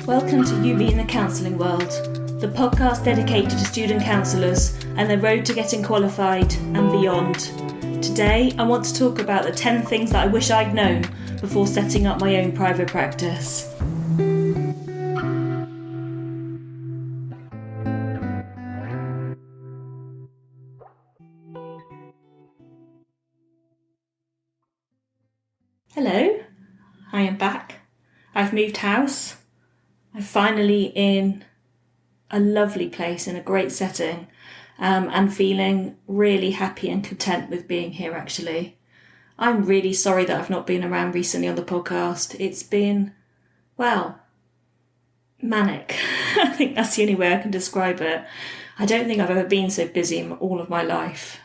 Welcome to You Be in the Counselling World, the podcast dedicated to student counsellors and their road to getting qualified and beyond. Today, I want to talk about the 10 things that I wish I'd known before setting up my own private practice. Hello, I am back. I've moved house. I'm finally in a lovely place in a great setting and feeling really happy and content with being here actually. I'm really sorry that I've not been around recently on the podcast. It's been, well, manic. I think that's the only way I can describe it. I don't think I've ever been so busy in all of my life,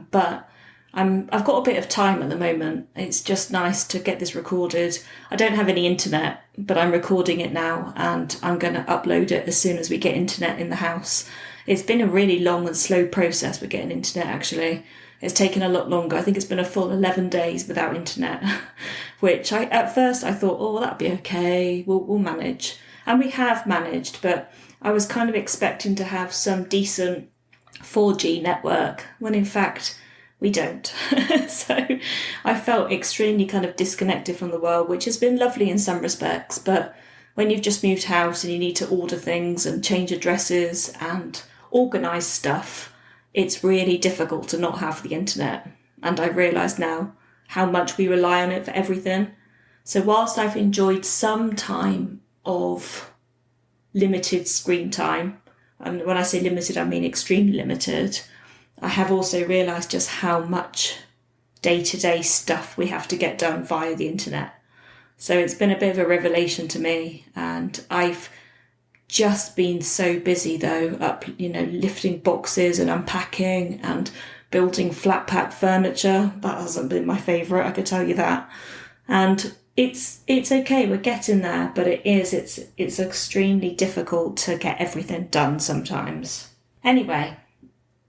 but I've got a bit of time at the moment. It's just nice to get this recorded. I don't have any internet, but I'm recording it now and I'm going to upload it as soon as we get internet in the house. It's been a really long and slow process with getting internet actually. It's taken a lot longer. I think it's been a full 11 days without internet, which at first I thought, oh, that'll be okay. We'll manage. And we have managed, but I was kind of expecting to have some decent 4G network when in fact we don't. So I felt extremely kind of disconnected from the world, which has been lovely in some respects. But when you've just moved house and you need to order things and change addresses and organise stuff, it's really difficult to not have the internet. And I realise now how much we rely on it for everything. So whilst I've enjoyed some time of limited screen time, and when I say limited, I mean extremely limited, I have also realised just how much day-to-day stuff we have to get done via the internet. So it's been a bit of a revelation to me, and I've just been so busy though, lifting boxes and unpacking and building flat pack furniture. That hasn't been my favourite, I could tell you that. And it's okay, we're getting there, but it's extremely difficult to get everything done sometimes. Anyway,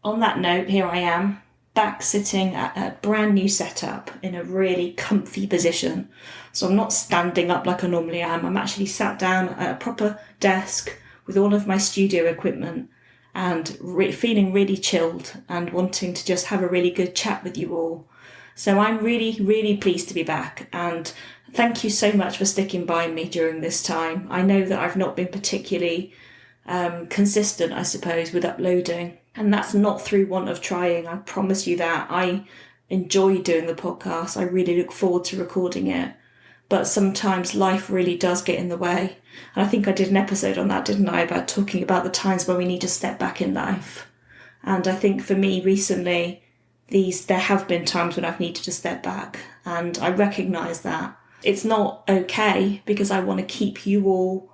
on that note, here I am, back sitting at a brand new setup in a really comfy position. So I'm not standing up like I normally am. I'm actually sat down at a proper desk with all of my studio equipment and feeling really chilled and wanting to just have a really good chat with you all. So I'm really, really pleased to be back, and thank you so much for sticking by me during this time. I know that I've not been particularly consistent, I suppose, with uploading. And that's not through want of trying, I promise you that. I enjoy doing the podcast. I really look forward to recording it. But sometimes life really does get in the way. And I think I did an episode on that, didn't I, about talking about the times when we need to step back in life. And I think for me recently, there have been times when I've needed to step back. And I recognise that. It's not okay because I want to keep you all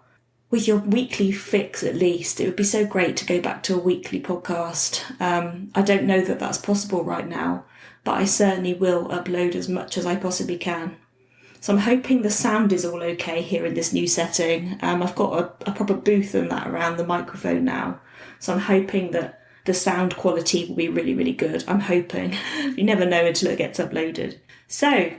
with your weekly fix at least. It would be so great to go back to a weekly podcast. I don't know that that's possible right now, but I certainly will upload as much as I possibly can. So I'm hoping the sound is all okay here in this new setting. I've got a proper booth and that around the microphone now. So I'm hoping that the sound quality will be really, really good. I'm hoping. You never know until it gets uploaded. So,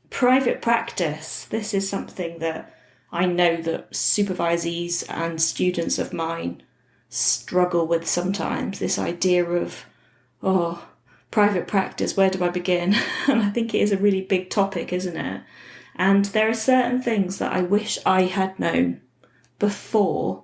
private practice. This is something that I know that supervisees and students of mine struggle with sometimes, this idea of, private practice, where do I begin? And I think it is a really big topic, isn't it? And there are certain things that I wish I had known before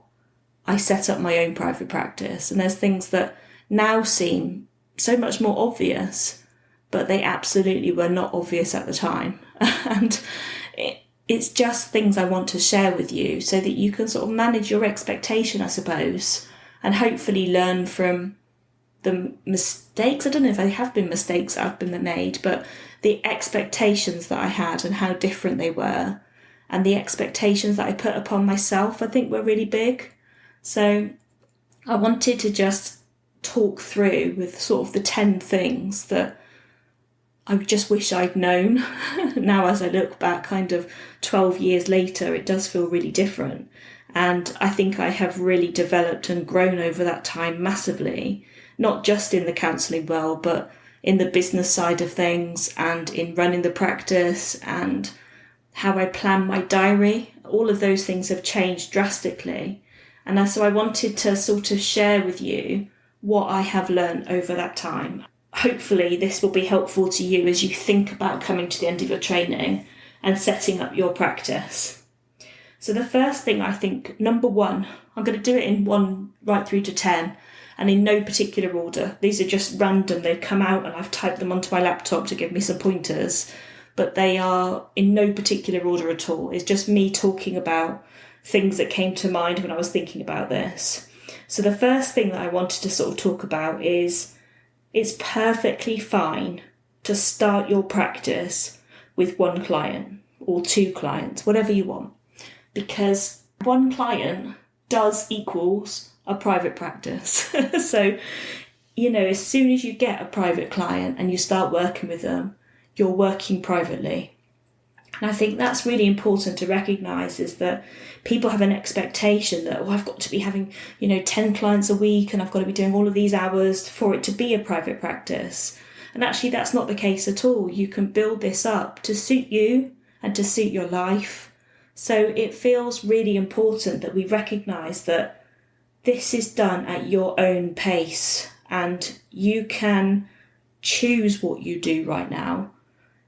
I set up my own private practice. And there's things that now seem so much more obvious, but they absolutely were not obvious at the time. And it's just things I want to share with you so that you can sort of manage your expectation, I suppose, and hopefully learn from the mistakes. I don't know if they have been mistakes that have been made, but the expectations that I had and how different they were, and the expectations that I put upon myself, I think were really big. So I wanted to just talk through with sort of the 10 things that I just wish I'd known. Now, as I look back kind of 12 years later, it does feel really different. And I think I have really developed and grown over that time massively, not just in the counselling world, but in the business side of things and in running the practice and how I plan my diary. All of those things have changed drastically. And so I wanted to sort of share with you what I have learned over that time. Hopefully this will be helpful to you as you think about coming to the end of your training and setting up your practice. So the first thing, I think, number one, I'm going to do it in 1 right through to 10 and in no particular order. These are just random. They've come out and I've typed them onto my laptop to give me some pointers, but they are in no particular order at all. It's just me talking about things that came to mind when I was thinking about this. So the first thing that I wanted to sort of talk about is it's perfectly fine to start your practice with 1 client or 2 clients, whatever you want, because 1 client does equals a private practice. So, as soon as you get a private client and you start working with them, you're working privately. And I think that's really important to recognise, is that people have an expectation that, I've got to be having, 10 clients a week and I've got to be doing all of these hours for it to be a private practice. And actually that's not the case at all. You can build this up to suit you and to suit your life. So it feels really important that we recognise that this is done at your own pace and you can choose what you do right now.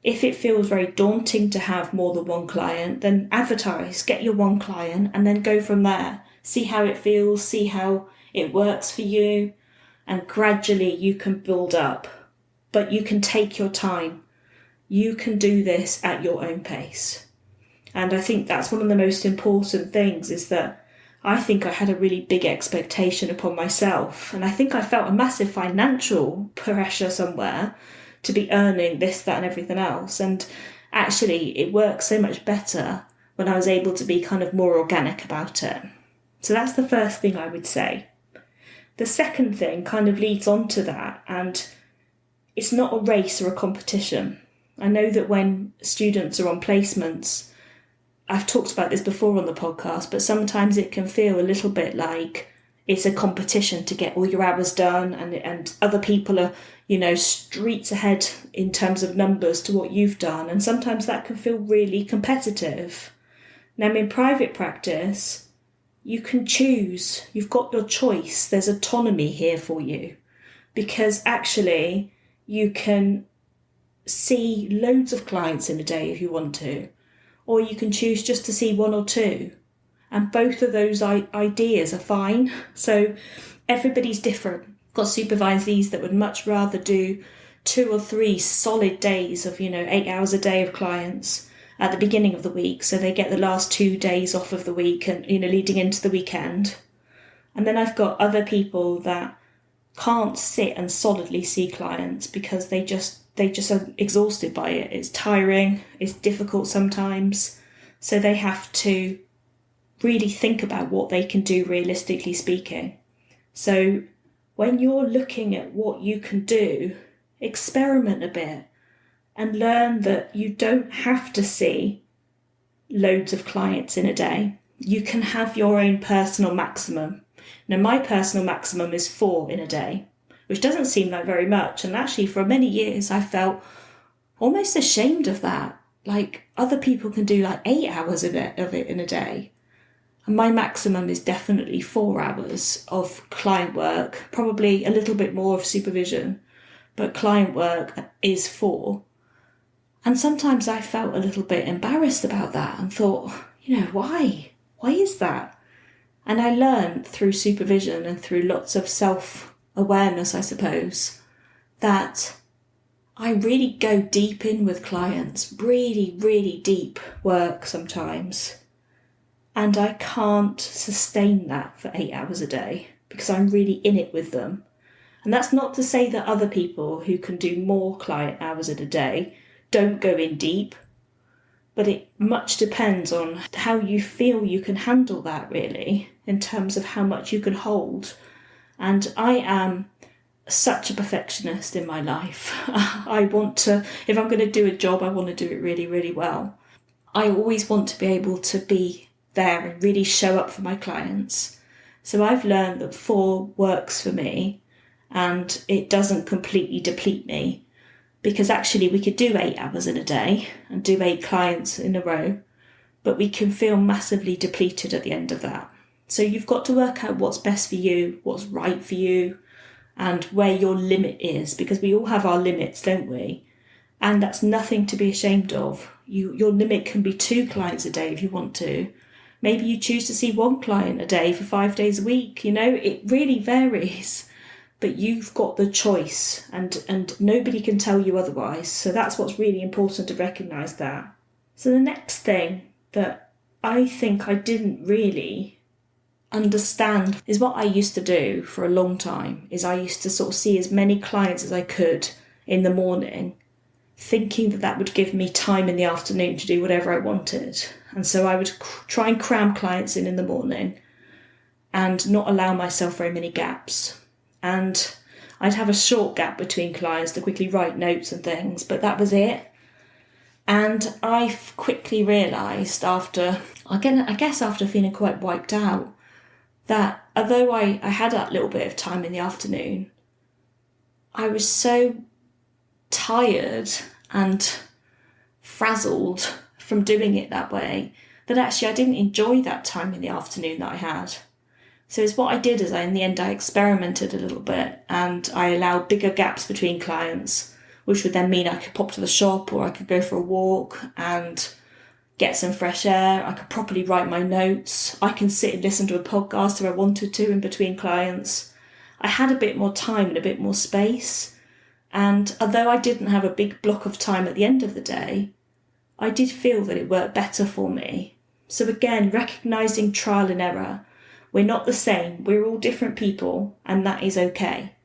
If it feels very daunting to have more than 1 client, then advertise, get your 1 client and then go from there. See how it feels, see how it works for you, and gradually you can build up. But you can take your time. You can do this at your own pace. And I think that's one of the most important things, is that I think I had a really big expectation upon myself. And I think I felt a massive financial pressure somewhere to be earning this, that and everything else. And actually it works so much better when I was able to be kind of more organic about it. So that's the first thing I would say. The second thing kind of leads on to that, and it's not a race or a competition. I know that when students are on placements, I've talked about this before on the podcast, but sometimes it can feel a little bit like it's a competition to get all your hours done, and other people are, streets ahead in terms of numbers to what you've done. And sometimes that can feel really competitive. Now, in private practice, you can choose. You've got your choice. There's autonomy here for you, because actually you can see loads of clients in a day if you want to, or you can choose just to see 1 or 2. And both of those ideas are fine. So everybody's different. Got supervisees that would much rather do 2 or 3 solid days of, 8 hours a day of clients at the beginning of the week. So they get the last 2 days off of the week and, leading into the weekend. And then I've got other people that can't sit and solidly see clients because they just are exhausted by it. It's tiring. It's difficult sometimes. So they have to really think about what they can do, realistically speaking. So when you're looking at what you can do, experiment a bit and learn that you don't have to see loads of clients in a day. You can have your own personal maximum. Now, my personal maximum is 4 in a day, which doesn't seem like very much. And actually, for many years, I felt almost ashamed of that. Like, other people can do like 8 hours of it in a day. And my maximum is definitely 4 hours of client work, probably a little bit more of supervision, but client work is 4. And sometimes I felt a little bit embarrassed about that and thought, why? Why is that? And I learned through supervision and through lots of self-awareness, I suppose, that I really go deep in with clients, really, really deep work sometimes. And I can't sustain that for 8 hours a day because I'm really in it with them. And that's not to say that other people who can do more client hours in a day don't go in deep, but it much depends on how you feel you can handle that, really, in terms of how much you can hold. And I am such a perfectionist in my life. I want to, if I'm going to do a job, I want to do it really, really well. I always want to be able to be there and really show up for my clients. So I've learned that 4 works for me and it doesn't completely deplete me, because actually we could do 8 hours in a day and do 8 clients in a row, but we can feel massively depleted at the end of that. So you've got to work out what's best for you, what's right for you, and where your limit is, because we all have our limits, don't we? And that's nothing to be ashamed of. Your limit can be 2 clients a day if you want to. Maybe you choose to see 1 client a day for 5 days a week. It really varies. But you've got the choice, and nobody can tell you otherwise. So that's what's really important, to recognise that. So the next thing that I think I didn't really understand is what I used to do for a long time, is I used to sort of see as many clients as I could in the morning, thinking that would give me time in the afternoon to do whatever I wanted. And so I would try and cram clients in the morning and not allow myself very many gaps. And I'd have a short gap between clients to quickly write notes and things, but that was it. And I quickly realised after feeling quite wiped out, that although I had that little bit of time in the afternoon, I was so tired and frazzled from doing it that way that actually I didn't enjoy that time in the afternoon that I had. So it's what I did is in the end I experimented a little bit, and I allowed bigger gaps between clients, which would then mean I could pop to the shop, or I could go for a walk and get some fresh air. I could properly write my notes. I can sit and listen to a podcast if I wanted to in between clients. I had a bit more time and a bit more space. And although I didn't have a big block of time at the end of the day, I did feel that it worked better for me. So again, recognising trial and error. We're not the same. We're all different people, and that is okay.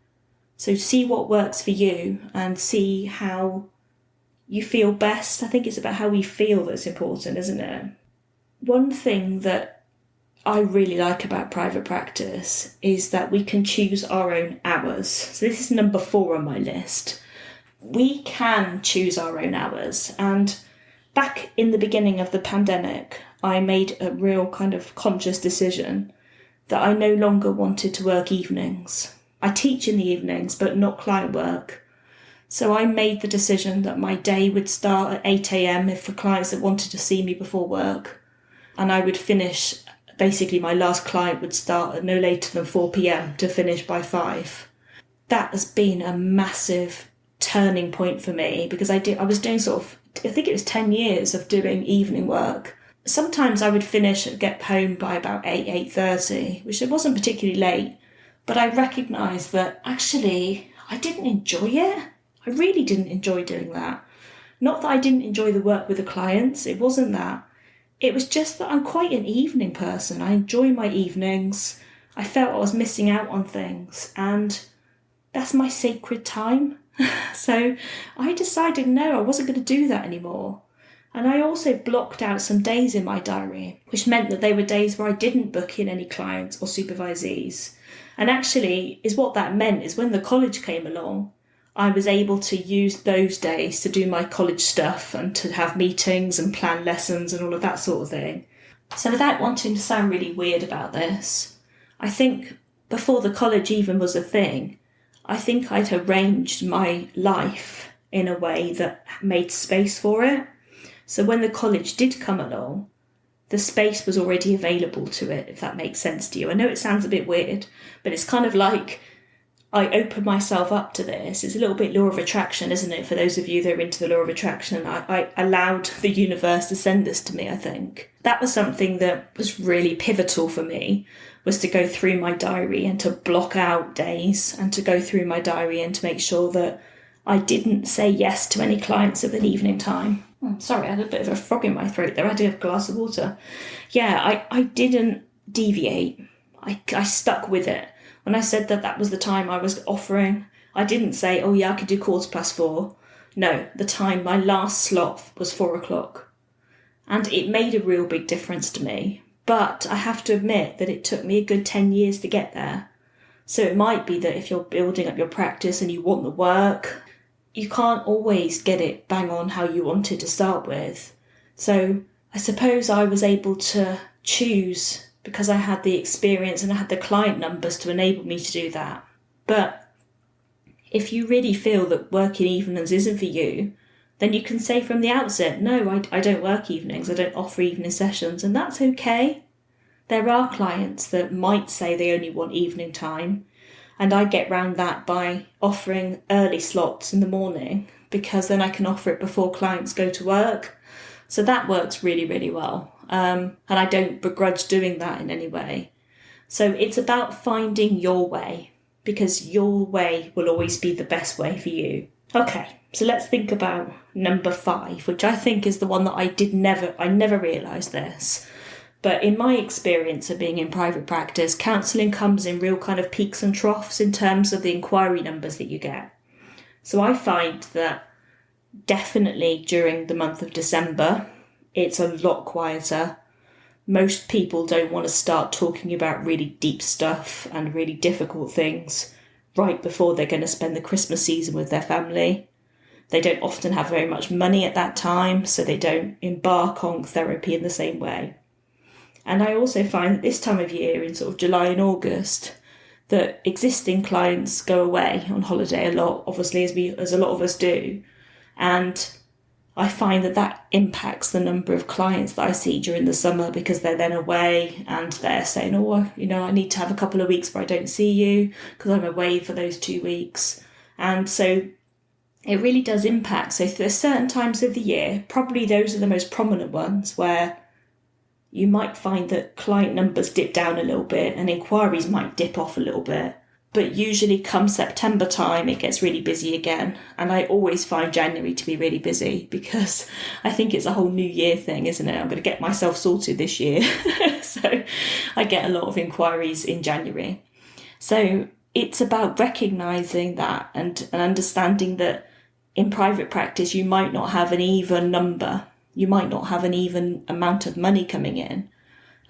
So see what works for you and see how you feel best. I think it's about how we feel that's important, isn't it? One thing that I really like about private practice is that we can choose our own hours. So this is number 4 on my list. We can choose our own hours. And back in the beginning of the pandemic, I made a real kind of conscious decision that I no longer wanted to work evenings. I teach in the evenings, but not client work. So I made the decision that my day would start at 8 a.m. if for clients that wanted to see me before work. And I would finish, basically my last client would start at no later than 4 p.m. to finish by 5. That has been a massive turning point for me, because I was doing I think it was 10 years of doing evening work. Sometimes I would finish and get home by about 8:30, which it wasn't particularly late, but I recognised that actually I didn't enjoy it. I really didn't enjoy doing that. Not that I didn't enjoy the work with the clients, it wasn't that. It was just that I'm quite an evening person. I enjoy my evenings. I felt I was missing out on things, and that's my sacred time. So I decided no, I wasn't going to do that anymore. And I also blocked out some days in my diary, which meant that they were days where I didn't book in any clients or supervisees. And actually, what that meant is when the college came along, I was able to use those days to do my college stuff and to have meetings and plan lessons and all of that sort of thing. So without wanting to sound really weird about this, I think before the college even was a thing, I think I'd arranged my life in a way that made space for it. So when the college did come along, the space was already available to it, if that makes sense to you. I know it sounds a bit weird, but it's kind of like I opened myself up to this. It's a little bit law of attraction, isn't it? For those of you that are into the law of attraction, I allowed the universe to send this to me, I think. That was something that was really pivotal for me, was to go through my diary and to block out days and to go through my diary and to make sure that I didn't say yes to any clients of an evening time. Sorry, I had a bit of a frog in my throat there. I did have a glass of water. Yeah, I didn't deviate. I stuck with it. When I said that was the time I was offering, I didn't say, oh yeah, I could do 4:15. No, the time, my last slot was 4 o'clock. And it made a real big difference to me. But I have to admit that it took me a good 10 years to get there. So it might be that if you're building up your practice and you want the work, you can't always get it bang on how you wanted to start with. So I suppose I was able to choose because I had the experience and I had the client numbers to enable me to do that. But if you really feel that working evenings isn't for you, then you can say from the outset, no, I don't work evenings, I don't offer evening sessions, and that's okay. There are clients that might say they only want evening time, and I get round that by offering early slots in the morning, because then I can offer it before clients go to work. So that works really, really well. And I don't begrudge doing that in any way. So it's about finding your way, because your way will always be the best way for you. Okay, so let's think about number 5, which I think is the one that I never realised this. But in my experience of being in private practice, counselling comes in real kind of peaks and troughs in terms of the inquiry numbers that you get. So I find that definitely during the month of December, it's a lot quieter. Most people don't want to start talking about really deep stuff and really difficult things right before they're going to spend the Christmas season with their family. They don't often have very much money at that time, so they don't embark on therapy in the same way. And I also find that this time of year, in sort of July and August, that existing clients go away on holiday a lot, obviously, as a lot of us do. And I find that impacts the number of clients that I see during the summer, because they're then away and they're saying, I need to have a couple of weeks where I don't see you because I'm away for those 2 weeks. And so it really does impact. So there's certain times of the year, probably those are the most prominent ones, where you might find that client numbers dip down a little bit and inquiries might dip off a little bit. But usually come September time, it gets really busy again. And I always find January to be really busy, because I think it's a whole new year thing, isn't it? I'm going to get myself sorted this year. So I get a lot of inquiries in January. So it's about recognising that and understanding that in private practice, you might not have an even number. You might not have an even amount of money coming in.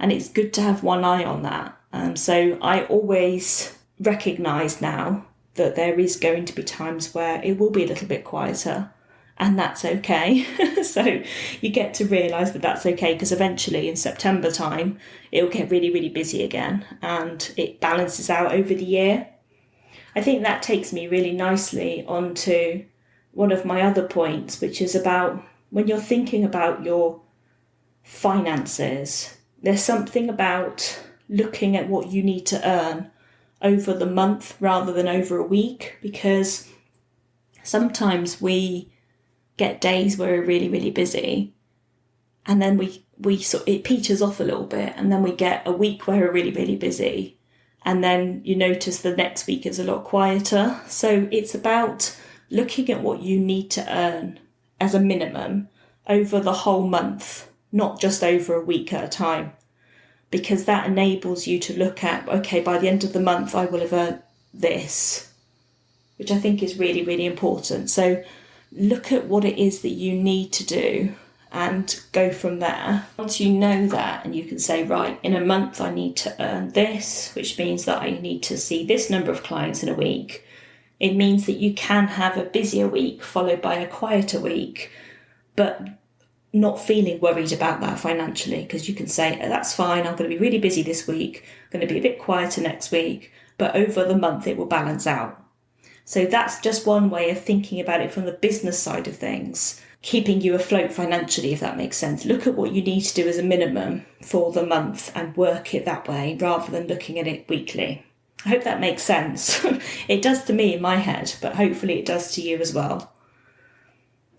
And it's good to have one eye on that. So I always recognise now that there is going to be times where it will be a little bit quieter, and that's okay. So you get to realise that that's okay, because eventually in September time it'll get really, really busy again, and it balances out over the year. I think that takes me really nicely onto one of my other points, which is about when you're thinking about your finances, there's something about looking at what you need to earn over the month rather than over a week, because sometimes we get days where we're really, really busy, and then it peters off a little bit, and then we get a week where we're really, really busy, and then you notice the next week is a lot quieter. So it's about looking at what you need to earn as a minimum over the whole month, not just over a week at a time. Because that enables you to look at, okay, by the end of the month, I will have earned this, which I think is really, really important. So look at what it is that you need to do and go from there. Once you know that, and you can say, right, in a month, I need to earn this, which means that I need to see this number of clients in a week. It means that you can have a busier week followed by a quieter week, but not feeling worried about that financially, because you can say, that's fine, I'm going to be really busy this week, I'm going to be a bit quieter next week, but over the month it will balance out. So that's just one way of thinking about it from the business side of things, keeping you afloat financially, if that makes sense. Look at what you need to do as a minimum for the month and work it that way rather than looking at it weekly. I hope that makes sense. It does to me in my head, but hopefully it does to you as well.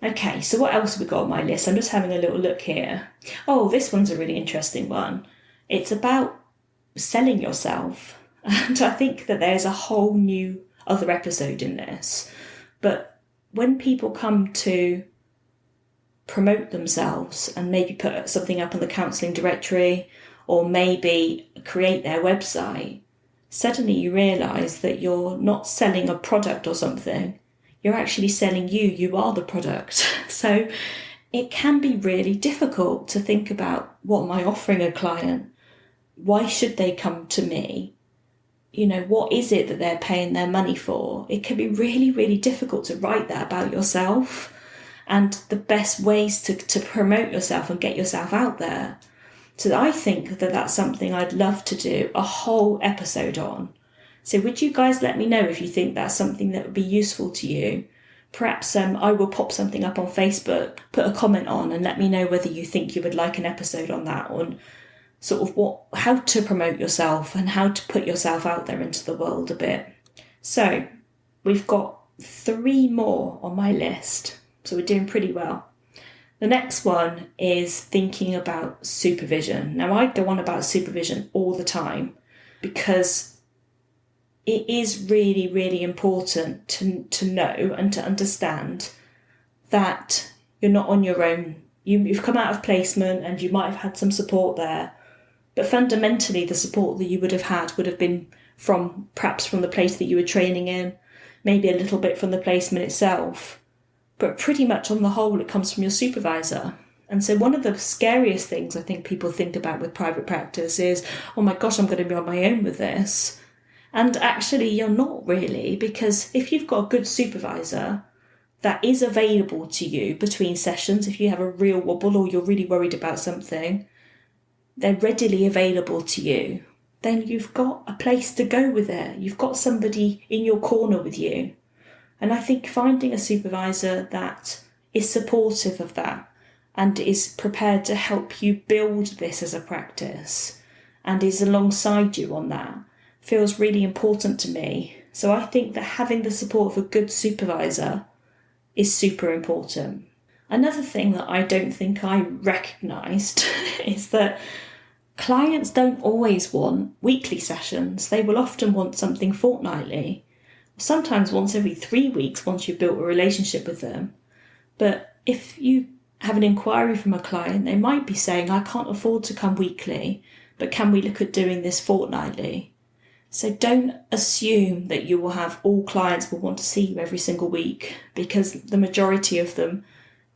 Okay, so what else have we got on my list? I'm just having a little look here. Oh, this one's a really interesting one. It's about selling yourself. And I think that there's a whole new other episode in this. But when people come to promote themselves and maybe put something up on the counselling directory or maybe create their website, suddenly you realise that you're not selling a product or something. You're actually selling you. You are the product. So it can be really difficult to think about, what am I offering a client? Why should they come to me? What is it that they're paying their money for? It can be really, really difficult to write that about yourself, and the best ways to promote yourself and get yourself out there. So I think that that's something I'd love to do a whole episode on. So would you guys let me know if you think that's something that would be useful to you? perhaps I will pop something up on Facebook, put a comment on, and let me know whether you think you would like an episode on that, on sort of how to promote yourself and how to put yourself out there into the world a bit. So we've got 3 more on my list, so we're doing pretty well. The next one is thinking about supervision. Now, I go on about supervision all the time because it is really, really important to know and to understand that you're not on your own. You've come out of placement and you might have had some support there, but fundamentally the support that you would have been perhaps from the place that you were training in, maybe a little bit from the placement itself. But pretty much on the whole, it comes from your supervisor. And so one of the scariest things I think people think about with private practice is, oh my gosh, I'm going to be on my own with this. And actually, you're not really, because if you've got a good supervisor that is available to you between sessions, if you have a real wobble or you're really worried about something, they're readily available to you, then you've got a place to go with it. You've got somebody in your corner with you. And I think finding a supervisor that is supportive of that and is prepared to help you build this as a practice and is alongside you on that feels really important to me. So I think that having the support of a good supervisor is super important. Another thing that I don't think I recognised is that clients don't always want weekly sessions. They will often want something fortnightly. Sometimes once every 3 weeks once you've built a relationship with them. But if you have an inquiry from a client, they might be saying, I can't afford to come weekly, but can we look at doing this fortnightly? So don't assume that you will have all clients will want to see you every single week, because the majority of them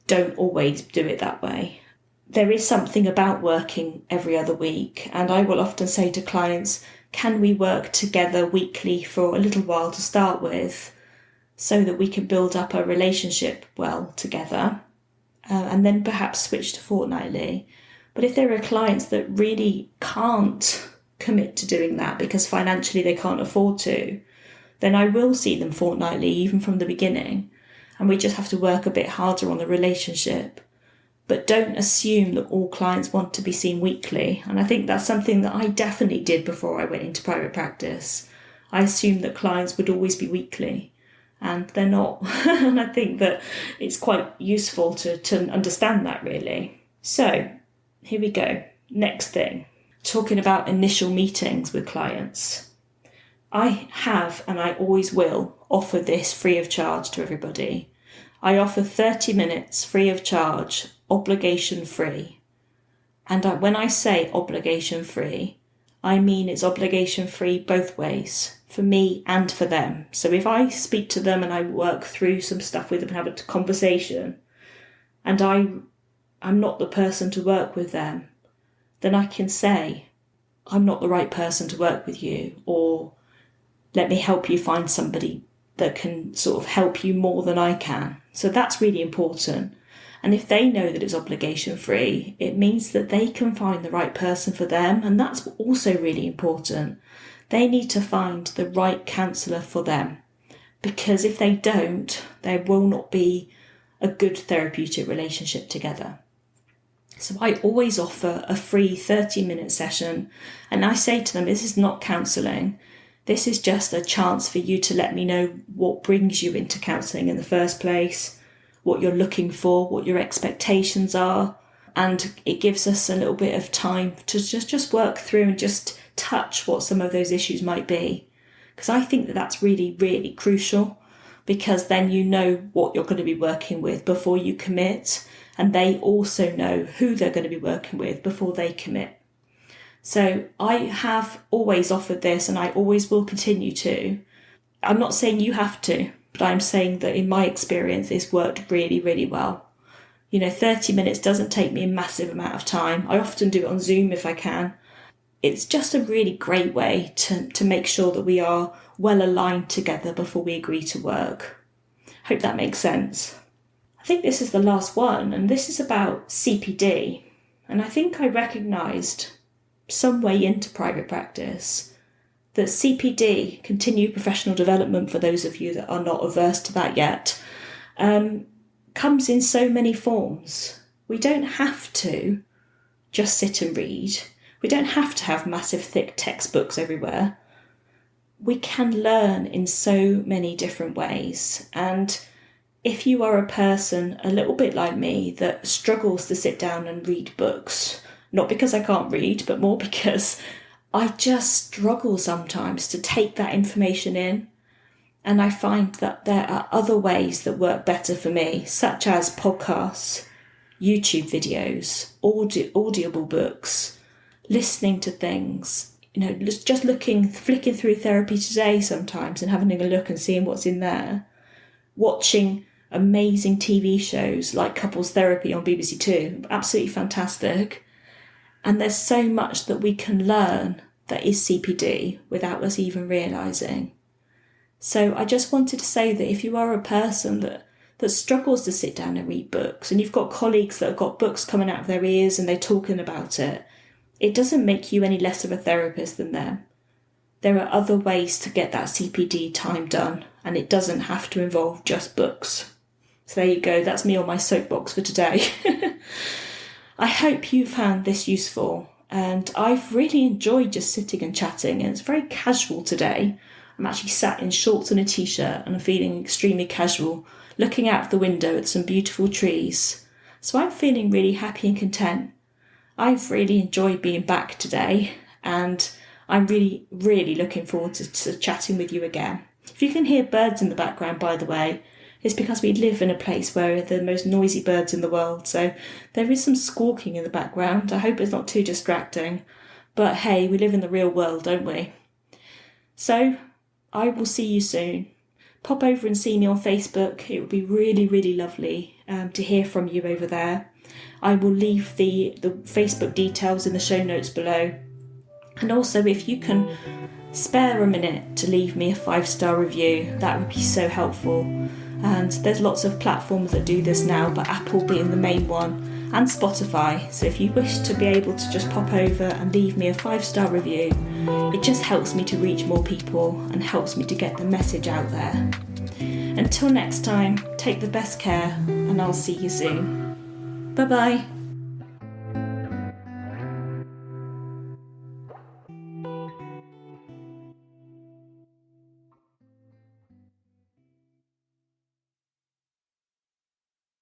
don't always do it that way. There is something about working every other week, and I will often say to clients, can we work together weekly for a little while to start with so that we can build up a relationship well together and then perhaps switch to fortnightly. But if there are clients that really can't commit to doing that because financially they can't afford to, then I will see them fortnightly even from the beginning, and we just have to work a bit harder on the relationship. But don't assume that all clients want to be seen weekly. And I think that's something that I definitely did before I went into private practice. I assumed that clients would always be weekly, and they're not. And I think that it's quite useful to understand that, really. So here we go. Next thing, talking about initial meetings with clients. I have, and I always will, offer this free of charge to everybody. I offer 30 minutes free of charge, obligation free. And when I say obligation free, I mean it's obligation free both ways, for me and for them. So if I speak to them and I work through some stuff with them and have a conversation, and I'm not the person to work with them, then I can say, I'm not the right person to work with you, or let me help you find somebody that can sort of help you more than I can. So that's really important. And if they know that it's obligation free, it means that they can find the right person for them. And that's also really important. They need to find the right counsellor for them, because if they don't, there will not be a good therapeutic relationship together. So I always offer a free 30-minute session, and I say to them, this is not counselling. This is just a chance for you to let me know what brings you into counselling in the first place, what you're looking for, what your expectations are. And it gives us a little bit of time to just work through and just touch what some of those issues might be. Because I think that that's really, really crucial, because then you know what you're going to be working with before you commit. And they also know who they're going to be working with before they commit. So I have always offered this, and I always will continue to. I'm not saying you have to, but I'm saying that in my experience, it's worked really, really well. 30 minutes doesn't take me a massive amount of time. I often do it on Zoom if I can. It's just a really great way to make sure that we are well aligned together before we agree to work. Hope that makes sense. I think this is the last one, and this is about CPD. And I think I recognised some way into private practice that CPD, continued professional development, for those of you that are not averse to that yet, comes in so many forms. We don't have to just sit and read. We don't have to have massive thick textbooks everywhere. We can learn in so many different ways. And if you are a person a little bit like me that struggles to sit down and read books, not because I can't read, but more because I just struggle sometimes to take that information in. And I find that there are other ways that work better for me, such as podcasts, YouTube videos, audible books, listening to things, just flicking through Therapy Today sometimes and having a look and seeing what's in there, watching amazing TV shows like Couples Therapy on BBC Two, absolutely fantastic. And there's so much that we can learn that is CPD without us even realising. So I just wanted to say that if you are a person that struggles to sit down and read books, and you've got colleagues that have got books coming out of their ears and they're talking about it, it doesn't make you any less of a therapist than them. There are other ways to get that CPD time done, and it doesn't have to involve just books. So there you go, that's me on my soapbox for today. I hope you found this useful, and I've really enjoyed just sitting and chatting, and it's very casual today. I'm actually sat in shorts and a t-shirt and I'm feeling extremely casual, looking out of the window at some beautiful trees. So I'm feeling really happy and content. I've really enjoyed being back today, and I'm really, really looking forward to chatting with you again. If you can hear birds in the background, by the way, it's because we live in a place where they're the most noisy birds in the world. So there is some squawking in the background. I hope it's not too distracting. But hey, we live in the real world, don't we? So I will see you soon. Pop over and see me on Facebook. It would be really, really lovely to hear from you over there. I will leave the Facebook details in the show notes below. And also, if you can spare a minute to leave me a 5-star review, that would be so helpful. And there's lots of platforms that do this now, but Apple being the main one, and Spotify. So if you wish to be able to just pop over and leave me a 5-star review, it just helps me to reach more people and helps me to get the message out there. Until next time, take the best care, and I'll see you soon. Bye bye.